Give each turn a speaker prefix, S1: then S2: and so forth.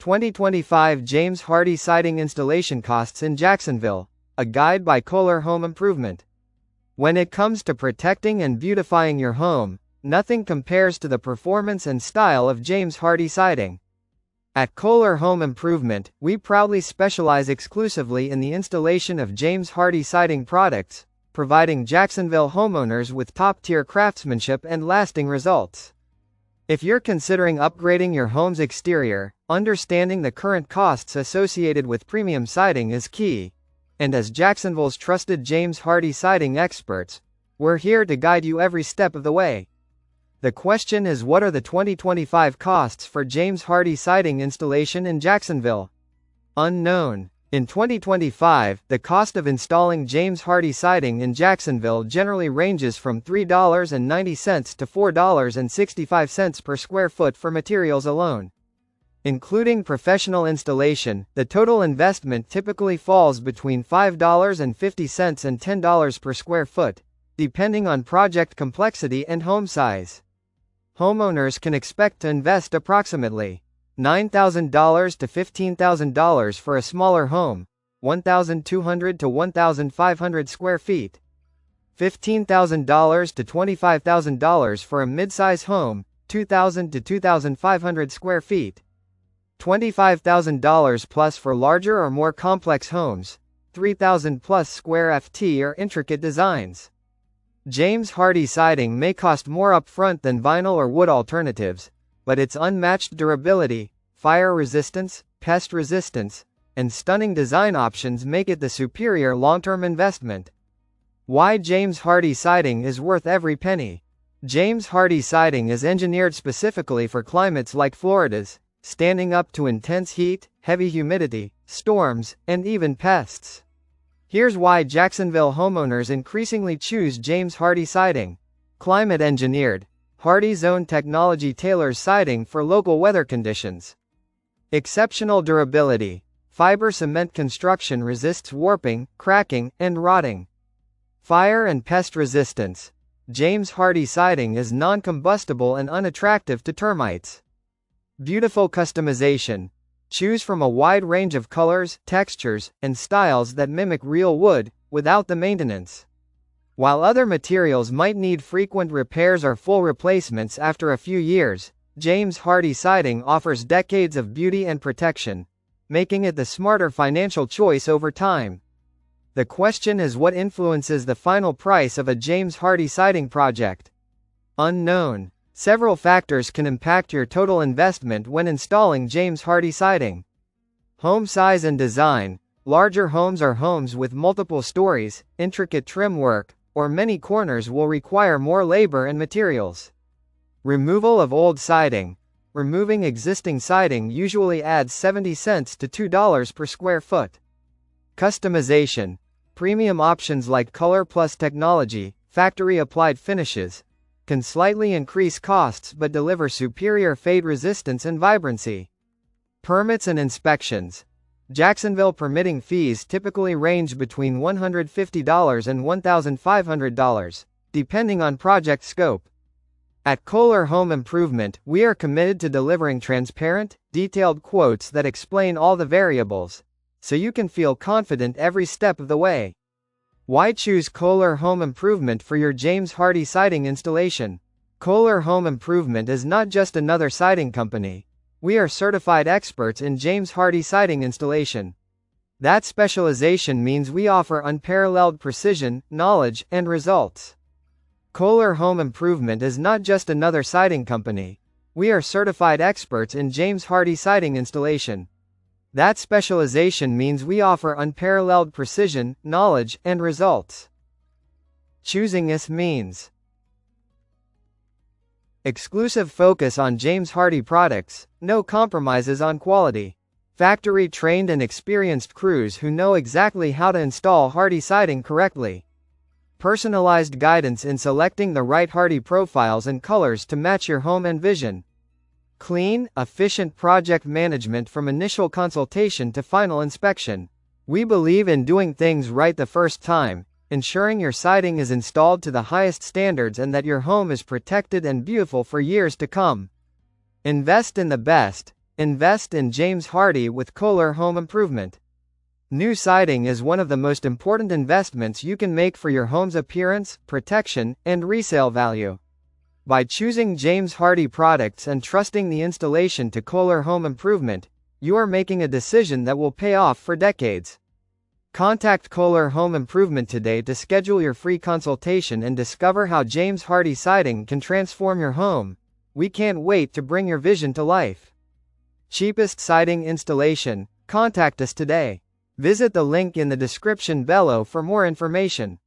S1: 2025 James Hardie Siding Installation Costs in Jacksonville, a guide by Koehler Home Improvement. When it comes to protecting and beautifying your home, nothing compares to the performance and style of James Hardie Siding. At Koehler Home Improvement, we proudly specialize exclusively in the installation of James Hardie Siding products, providing Jacksonville homeowners with top-tier craftsmanship and lasting results. If you're considering upgrading your home's exterior, understanding the current costs associated with premium siding is key. And as Jacksonville's trusted James Hardie Siding experts, we're here to guide you every step of the way. The question is, what are the 2025 costs for James Hardie Siding installation in Jacksonville? Unknown. In 2025, the cost of installing James Hardie Siding in Jacksonville generally ranges from $3.90 to $4.65 per square foot for materials alone. Including professional installation, the total investment typically falls between $5.50 and $10 per square foot, depending on project complexity and home size. Homeowners can expect to invest approximately $9,000 to $15,000 for a smaller home, 1,200 to 1,500 square feet, $15,000 to $25,000 for a mid-size home, 2,000 to 2,500 square feet, $25,000 plus for larger or more complex homes, 3,000 plus square ft or intricate designs. James Hardie Siding may cost more upfront than vinyl or wood alternatives, but its unmatched durability, fire resistance, pest resistance, and stunning design options make it the superior long-term investment. Why James Hardie Siding is worth every penny. James Hardie Siding is engineered specifically for climates like Florida's, standing up to intense heat, heavy humidity, storms, and even pests. Here's why Jacksonville homeowners increasingly choose James Hardie Siding. Climate engineered. Hardie's own technology tailors siding for local weather conditions. Exceptional durability. Fiber cement construction resists warping, cracking, and rotting. Fire and pest resistance. James Hardie Siding is non-combustible and unattractive to termites. Beautiful customization. Choose from a wide range of colors, textures, and styles that mimic real wood, without the maintenance. While other materials might need frequent repairs or full replacements after a few years, James Hardie Siding offers decades of beauty and protection, making it the smarter financial choice over time. The question is, what influences the final price of a James Hardie Siding project? Unknown. Several factors can impact your total investment when installing James Hardie Siding. Home size and design. Larger homes or homes with multiple stories, intricate trim work, or many corners will require more labor and materials. Removal of old siding. Removing existing siding usually adds 70 cents to $2 per square foot. Customization. Premium options like color plus technology, factory applied finishes, can slightly increase costs but deliver superior fade resistance and vibrancy. Permits and inspections. Jacksonville permitting fees typically range between $150 and $1,500, depending on project scope. At Koehler Home Improvement, we are committed to delivering transparent, detailed quotes that explain all the variables, so you can feel confident every step of the way. Why choose Koehler Home Improvement for your James Hardie Siding installation? Koehler Home Improvement is not just another siding company. We are certified experts in James Hardie Siding installation. That specialization means we offer unparalleled precision, knowledge, and results. Koehler Home Improvement is not just another siding company. We are certified experts in James Hardie Siding installation. That specialization means we offer unparalleled precision, knowledge, and results. Choosing us means exclusive focus on James Hardie products, no compromises on quality. Factory-trained and experienced crews who know exactly how to install Hardie Siding correctly. Personalized guidance in selecting the right Hardie profiles and colors to match your home and vision. Clean, efficient project management from initial consultation to final inspection. We believe in doing things right the first time, ensuring your siding is installed to the highest standards and that your home is protected and beautiful for years to come. Invest in the best. Invest in James Hardie with Koehler Home Improvement. New siding is one of the most important investments you can make for your home's appearance, protection, and resale value. By choosing James Hardie products and trusting the installation to Koehler Home Improvement, you are making a decision that will pay off for decades. Contact Koehler Home Improvement today to schedule your free consultation and discover how James Hardie siding can transform your home. We can't wait to bring your vision to life. Cheapest siding installation. Contact us today. Visit the link in the description below for more information.